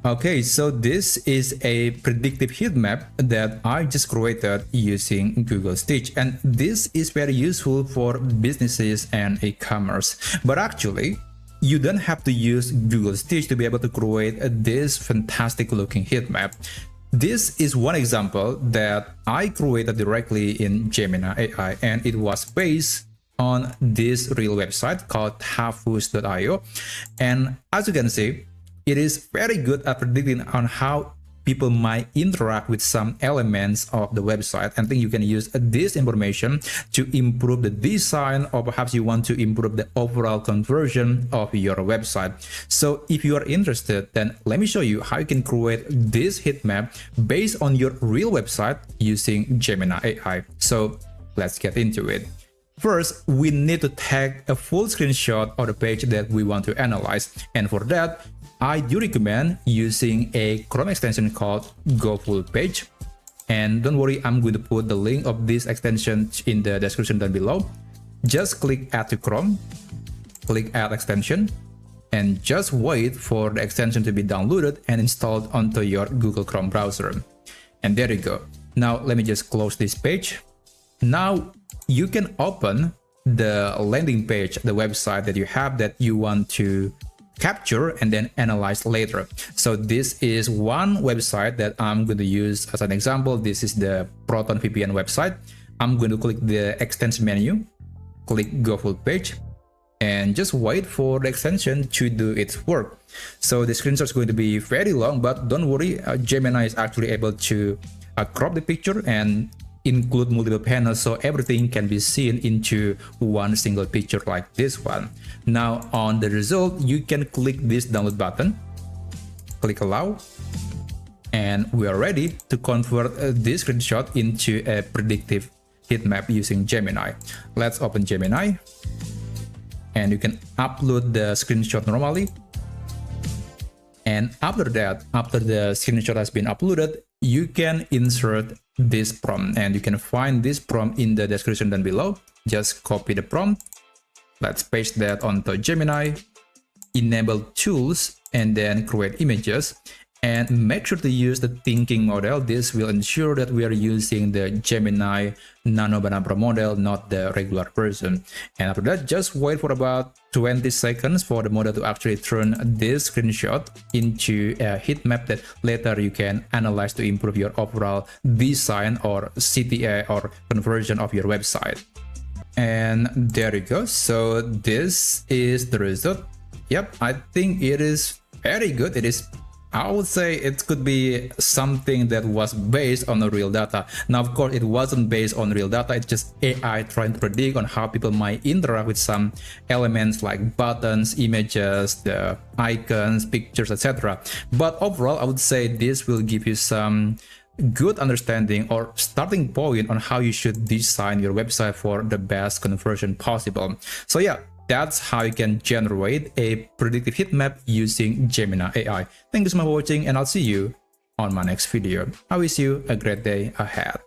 Okay, so this is a predictive heat map that I just created using Google Stitch, and this is very useful for businesses and e-commerce. But actually, you don't have to use Google Stitch to be able to create this fantastic looking heat map. This is one example that I created directly in Gemini AI, and it was based on this real website called Hafus.io. And as you can see, it is very good at predicting on how people might interact with some elements of the website. I think you can use this information to improve the design, or perhaps you want to improve the overall conversion of your website. So if you are interested, then let me show you how you can create this heat map based on your real website using Gemini AI. So let's get into it. First, we need to take a full screenshot of the page that we want to analyze. And for that, I do recommend using a Chrome extension called Go Full Page. And don't worry, I'm going to put the link of this extension in the description down below. Just click Add to Chrome, click Add Extension, and just wait for the extension to be downloaded and installed onto your Google Chrome browser. And there you go. Now, let me just close this page. Now, you can open the landing page, the website that you have that you want to capture and then analyze later. So this is one website that I'm going to use as an example. This is the Proton VPN website. I'm going to click the extension menu, click Go Full Page, and just wait for the extension to do its work. So the screenshot is going to be very long, but don't worry, Gemini is actually able to crop the picture and include multiple panels, so everything can be seen into one single picture like this one. Now on the result, you can click this download button, click allow, and we are ready to convert this screenshot into a predictive heat map using Gemini. Let's open Gemini, and you can upload the screenshot normally. And after that, after the screenshot has been uploaded, you can insert this prompt, and you can find this prompt in the description down below. Just copy the prompt. Let's paste that onto Gemini, enable tools, and then create images. And make sure to use the thinking model. This will ensure that we are using the Gemini Nano Banana Pro model, not the regular version. And after that, just wait for about 20 seconds for the model to actually turn this screenshot into a heat map that later you can analyze to improve your overall design or CTA or conversion of your website. And there you go. So this is the result. Yep, I think it is very good. It is, I would say it could be something that was based on the real data. Now, of course, it wasn't based on real data. It's just AI trying to predict on how people might interact with some elements like buttons, images, the icons, pictures, etc. But overall, I would say this will give you some good understanding or starting point on how you should design your website for the best conversion possible. So yeah, that's how you can generate a predictive heat map using Gemini AI. Thank you so much for watching, and I'll see you on my next video. I wish you a great day ahead.